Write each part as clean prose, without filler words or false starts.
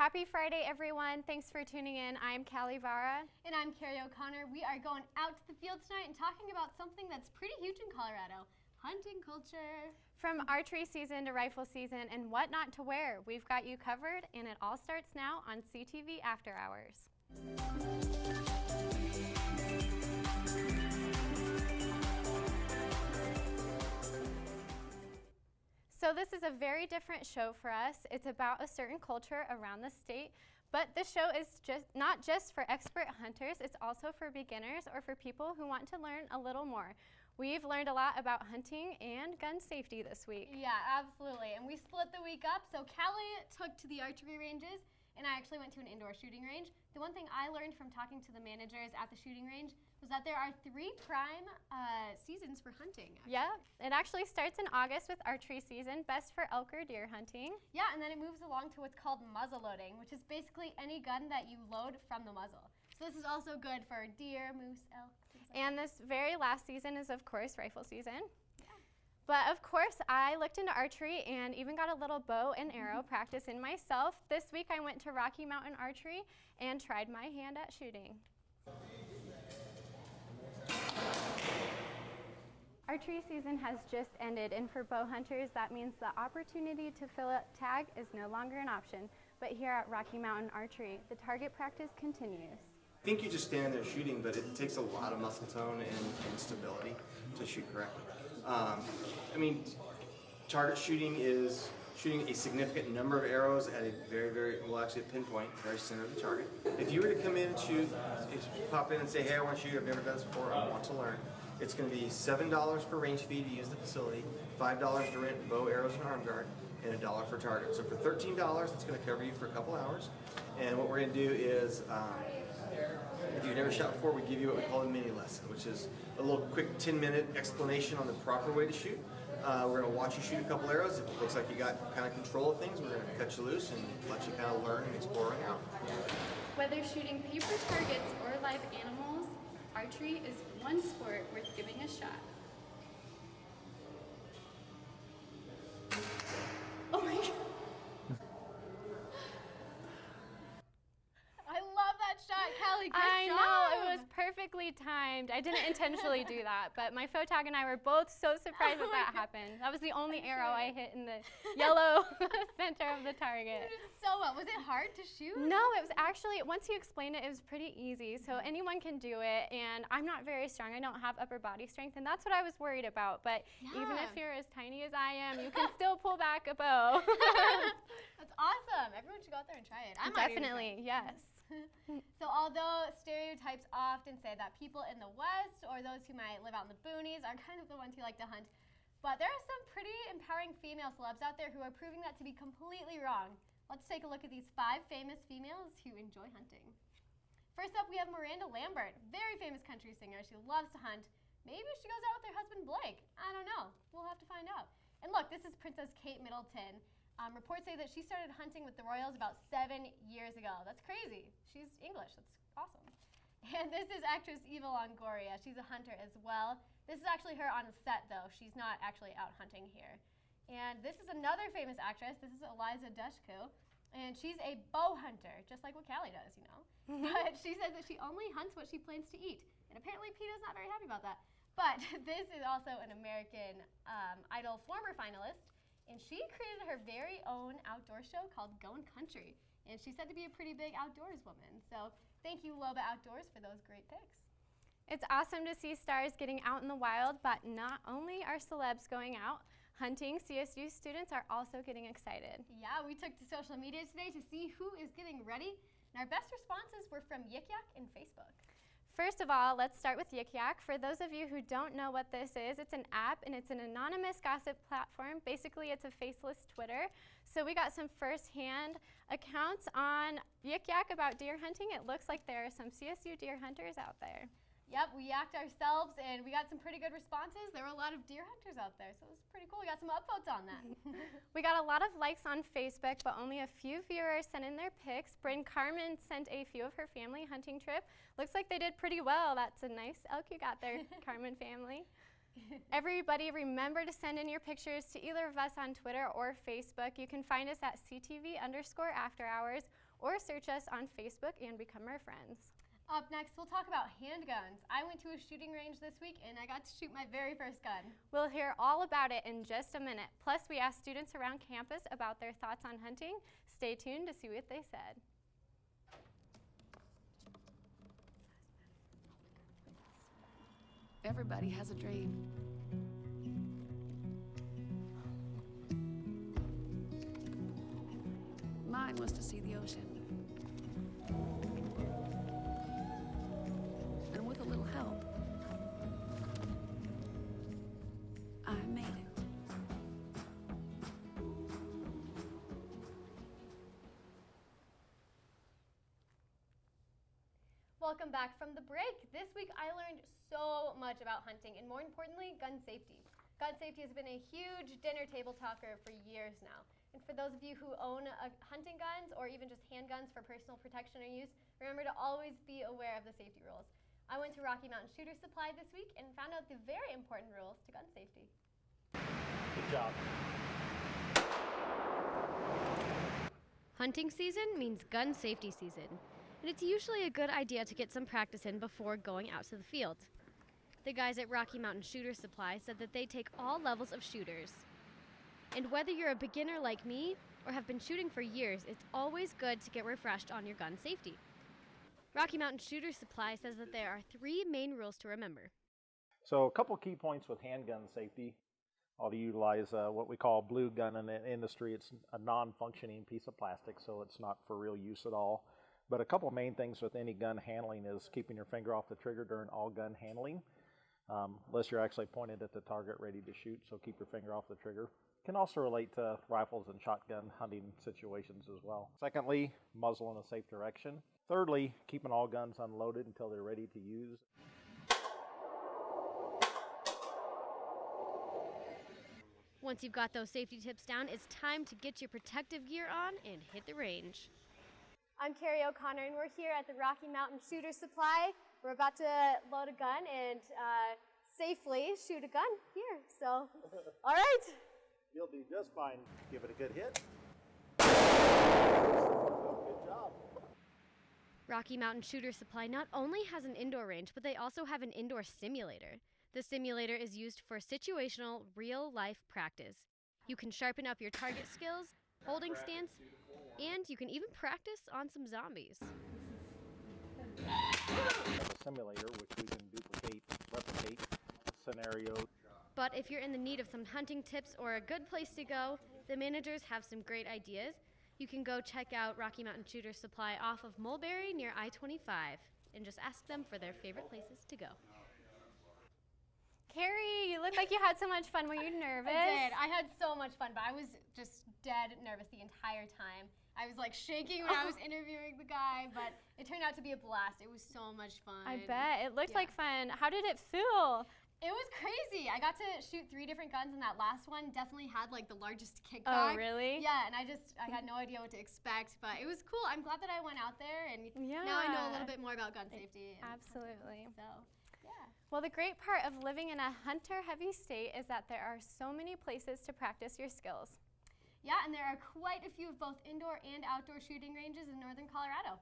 Happy Friday, everyone. Thanks for tuning in. I'm Callie Vara. And I'm Carrie O'Connor. We are going out to the field tonight and talking about something that's pretty huge in Colorado, hunting culture. From archery season to rifle season and what not to wear, we've got you covered, and it all starts now on CTV After Hours. So this is a very different show for us. It's about a certain culture around the state, but this show is not just for expert hunters, it's also for beginners or for people who want to learn a little more. We've learned a lot about hunting and gun safety this week. Yeah, absolutely. And we split the week up. So Callie took to the archery ranges, and I actually went to an indoor shooting range. The one thing I learned from talking to the managers at the shooting range was that there are 3 prime seasons for hunting. Actually. Yeah, it actually starts in August with archery season, best for elk or deer hunting. Yeah, and then it moves along to what's called muzzle loading, which is basically any gun that you load from the muzzle. So this is also good for deer, moose, elk, things like and this very last season is, of course, rifle season. But of course, I looked into archery and even got a little bow and arrow practice in myself. This week I went to Rocky Mountain Archery and tried my hand at shooting. Archery season has just ended, and for bow hunters, that means the opportunity to fill a tag is no longer an option. But here at Rocky Mountain Archery, the target practice continues. I think you just stand there shooting, but it takes a lot of muscle tone and stability to shoot correctly. Target shooting is shooting a significant number of arrows at a actually a pinpoint, very center of the target. If you were to come in and shoot, if you pop in and say, hey, I want to shoot, I've never done this before, I want to learn, it's going to be $7 for range fee to use the facility, $5 to rent bow, arrows, and arm guard, and $1 for target. So for $13, it's going to cover you for a couple hours. And what we're going to do is, if you've never shot before, we give you what we call a mini lesson, which is a little quick 10-minute explanation on the proper way to shoot. We're going to watch you shoot a couple arrows. If it looks like you got kind of control of things, we're going to cut you loose and let you kind of learn and explore out. Whether shooting paper targets or live animals, archery is one sport worth giving a shot. Oh my God. I love that shot, Callie. Good I job. know, it was perfectly timed. I didn't intentionally do that, but my photog and I were both so surprised that happened. That was the only arrow I hit in the yellow center of the target. You did so well. Was it hard to shoot? No, it was actually, once you explained it, it was pretty easy. So anyone can do it, and I'm not very strong. I don't have upper body strength, and that's what I was worried about. But even if you're as tiny as I am, you can still pull back a bow. That's awesome. Everyone should go out there and try it. Definitely, yes. So although stereotypes often say that people in the West or those who might live out in the boonies are kind of the ones who like to hunt, but there are some pretty empowering female celebs out there who are proving that to be completely wrong. Let's take a look at these 5 famous females who enjoy hunting. First up, we have Miranda Lambert, very famous country singer. She loves to hunt. Maybe she goes out with her husband Blake. I don't know. We'll have to find out. And look, this is Princess Kate Middleton. Reports say that she started hunting with the Royals about 7 years ago. That's crazy. She's English. That's awesome. And this is actress Eva Longoria. She's a hunter as well. This is actually her on the set, though. She's not actually out hunting here. And this is another famous actress. This is Eliza Dushku. And she's a bow hunter, just like what Callie does, you know. But she says that she only hunts what she plans to eat. And apparently PETA's not very happy about that. But this is also an American Idol former finalist. And she created her very own outdoor show called Goin' Country. And she's said to be a pretty big outdoors woman. So thank you, Loba Outdoors, for those great picks. It's awesome to see stars getting out in the wild, but not only are celebs going out hunting, CSU students are also getting excited. Yeah, we took to social media today to see who is getting ready. And our best responses were from Yik Yak and Facebook. First of all, let's start with Yik Yak. For those of you who don't know what this is, it's an app and it's an anonymous gossip platform. Basically, it's a faceless Twitter. So we got some first-hand accounts on Yik Yak about deer hunting. It looks like there are some CSU deer hunters out there. Yep, we yacked ourselves and we got some pretty good responses. There were a lot of deer hunters out there, so it was pretty cool. We got some upvotes on that. We got a lot of likes on Facebook, but only a few viewers sent in their pics. Bryn Carmen sent a few of her family hunting trip. Looks like they did pretty well. That's a nice elk you got there, Carmen family. Everybody, remember to send in your pictures to either of us on Twitter or Facebook. You can find us at CTV_After Hours or search us on Facebook and become our friends. Up next, we'll talk about handguns. I went to a shooting range this week and I got to shoot my very first gun. We'll hear all about it in just a minute. Plus, we asked students around campus about their thoughts on hunting. Stay tuned to see what they said. Everybody has a dream. Mine was to see the ocean. And with a little help, I made it. Welcome back from the break. This week I learned so much about hunting and, more importantly, gun safety. Gun safety has been a huge dinner table talker for years now. And for those of you who own hunting guns or even just handguns for personal protection or use, remember to always be aware of the safety rules. I went to Rocky Mountain Shooter Supply this week and found out the very important rules to gun safety. Good job. Hunting season means gun safety season, and it's usually a good idea to get some practice in before going out to the field. The guys at Rocky Mountain Shooter Supply said that they take all levels of shooters. And whether you're a beginner like me or have been shooting for years, it's always good to get refreshed on your gun safety. Rocky Mountain Shooter Supply says that there are 3 main rules to remember. So a couple key points with handgun safety. I'll utilize what we call blue gun in the industry. It's a non-functioning piece of plastic, so it's not for real use at all. But a couple main things with any gun handling is keeping your finger off the trigger during all gun handling, unless you're actually pointed at the target ready to shoot, so keep your finger off the trigger. Can also relate to rifles and shotgun hunting situations as well. Secondly, muzzle in a safe direction. Thirdly, keeping all guns unloaded until they're ready to use. Once you've got those safety tips down, it's time to get your protective gear on and hit the range. I'm Carrie O'Connor, and we're here at the Rocky Mountain Shooter Supply. We're about to load a gun and safely shoot a gun here. So, all right. You'll do just fine. Give it a good hit. Good job. Rocky Mountain Shooter Supply not only has an indoor range, but they also have an indoor simulator. The simulator is used for situational, real-life practice. You can sharpen up your target skills, holding stance, and you can even practice on some zombies. A simulator, which we can replicate scenario. But if you're in the need of some hunting tips or a good place to go, the managers have some great ideas. You can go check out Rocky Mountain Shooter Supply off of Mulberry near I-25 and just ask them for their favorite places to go. Carrie, you look like you had so much fun. Were you nervous? I did. I had so much fun, but I was just dead nervous the entire time. I was like shaking when I was interviewing the guy, but it turned out to be a blast. It was so much fun. I bet. It looked like fun. How did it feel? It was crazy. I got to shoot 3 different guns, and that last one definitely had like the largest kickback. Oh, really? Yeah, and I had no idea what to expect, but it was cool. I'm glad that I went out there, and now I know a little bit more about gun safety. Absolutely. So, yeah. Well, the great part of living in a hunter-heavy state is that there are so many places to practice your skills. Yeah, and there are quite a few of both indoor and outdoor shooting ranges in northern Colorado.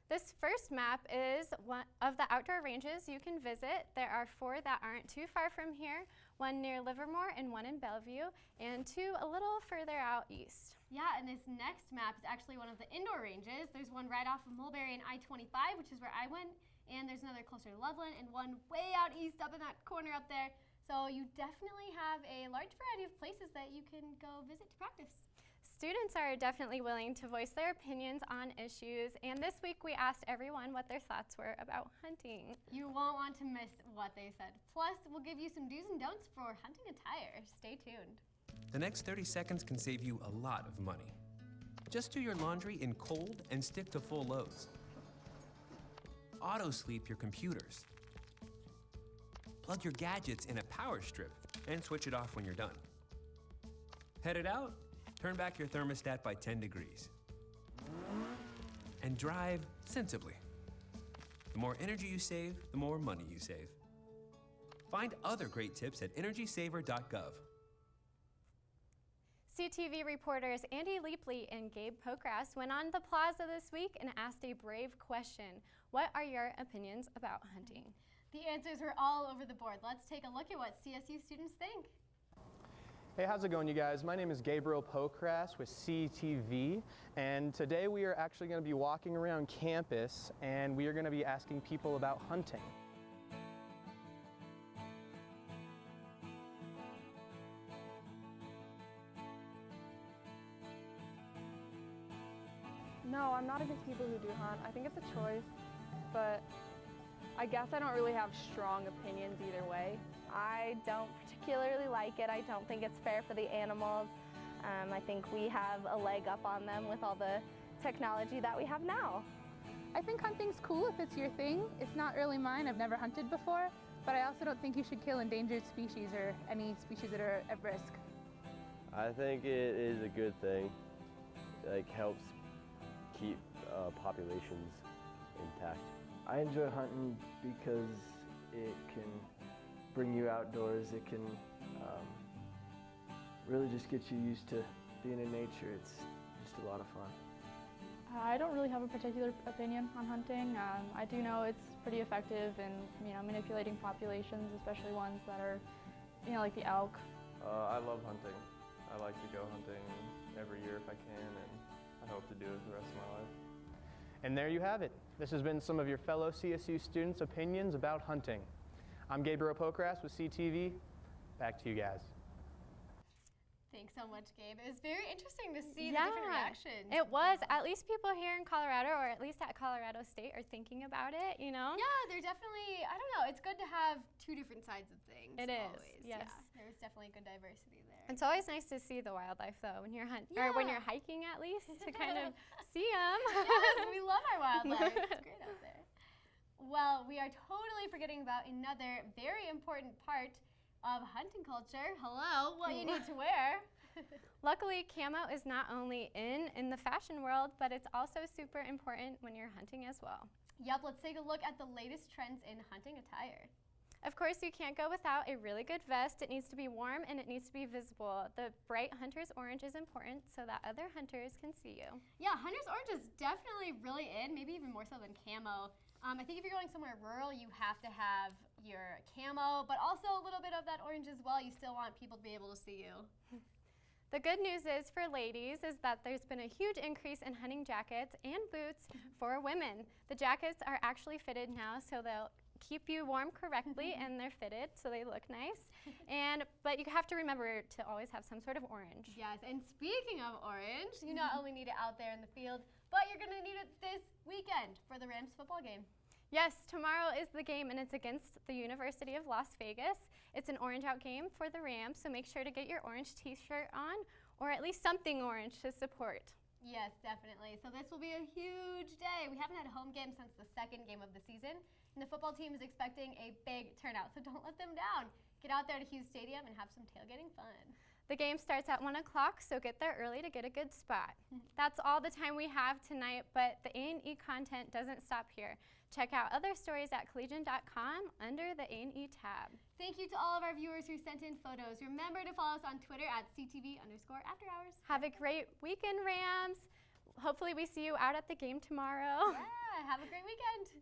This first map is one of the outdoor ranges you can visit. There are 4 that aren't too far from here, 1 near Livermore and 1 in Bellevue, and 2 a little further out east. Yeah, and this next map is actually one of the indoor ranges. There's one right off of Mulberry and I-25, which is where I went, and there's another closer to Loveland, and one way out east up in that corner up there. So you definitely have a large variety of places that you can go visit to practice. Students are definitely willing to voice their opinions on issues, and this week we asked everyone what their thoughts were about hunting. You won't want to miss what they said. Plus, we'll give you some do's and don'ts for hunting attire. Stay tuned. The next 30 seconds can save you a lot of money. Just do your laundry in cold and stick to full loads. Auto-sleep your computers. Plug your gadgets in a power strip and switch it off when you're done. Headed out? Turn back your thermostat by 10 degrees. And drive sensibly. The more energy you save, the more money you save. Find other great tips at energysaver.gov. CTV reporters Andy Leapley and Gabe Pokrass went on the plaza this week and asked a brave question. What are your opinions about hunting? The answers were all over the board. Let's take a look at what CSU students think. Hey, how's it going, you guys? My name is Gabriel Pokrass with CTV, and today we are actually going to be walking around campus and we are going to be asking people about hunting. No, I'm not against people who do hunt. I think it's a choice, but I guess I don't really have strong opinions either way. I don't particularly like it. I don't think it's fair for the animals. I think we have a leg up on them with all the technology that we have now. I think hunting's cool if it's your thing. It's not really mine. I've never hunted before, but I also don't think you should kill endangered species or any species that are at risk. I think it is a good thing. Like, helps keep populations intact. I enjoy hunting because it can bring you outdoors. It can really just get you used to being in nature. It's just a lot of fun. I don't really have a particular opinion on hunting. I do know it's pretty effective in manipulating populations, especially ones that are like the elk. I love hunting. I like to go hunting every year if I can, and I hope to do it the rest of my life. And there you have it. This has been some of your fellow CSU students' opinions about hunting. I'm Gabriel Pokrass with CTV. Back to you guys. Thanks so much, Gabe. It was very interesting to see the different reactions. It was. At least people here in Colorado, or at least at Colorado State, are thinking about it, Yeah, they're definitely, I don't know, it's good to have two different sides of things. It is, always. yes. Yeah, there's definitely good diversity there. It's always nice to see the wildlife, though, when you're or when you're hiking, at least, to kind of see them. Yes, we love our wildlife. It's great out there. Well, we are totally forgetting about another very important part of hunting culture. Hello, what you need to wear. Luckily, camo is not only in the fashion world, but it's also super important when you're hunting as well. Yep, let's take a look at the latest trends in hunting attire. Of course, you can't go without a really good vest. It needs to be warm and it needs to be visible. The bright hunter's orange is important so that other hunters can see you. Yeah, hunter's orange is definitely really in, maybe even more so than camo. I think if you're going somewhere rural, you have to have your camo, but also a little bit of that orange as well. You still want people to be able to see you. The good news is for ladies is that there's been a huge increase in hunting jackets and boots for women. The jackets are actually fitted now, so they'll keep you warm correctly and they're fitted so they look nice. But you have to remember to always have some sort of orange. Yes, and speaking of orange, you not only need it out there in the field, but you're going to need it this weekend for the Rams football game. Yes, tomorrow is the game and it's against the University of Las Vegas. It's an orange out game for the Rams, so make sure to get your orange t-shirt on or at least something orange to support. Yes, definitely. So this will be a huge day. We haven't had a home game since the second game of the season, and the football team is expecting a big turnout, so don't let them down. Get out there to Hughes Stadium and have some tailgating fun. The game starts at 1 o'clock, so get there early to get a good spot. That's all the time we have tonight, but the A&E content doesn't stop here. Check out other stories at collegian.com under the A&E tab. Thank you to all of our viewers who sent in photos. Remember to follow us on Twitter at CTV_After Hours. Have a great weekend, Rams. Hopefully we see you out at the game tomorrow. Yeah, have a great weekend.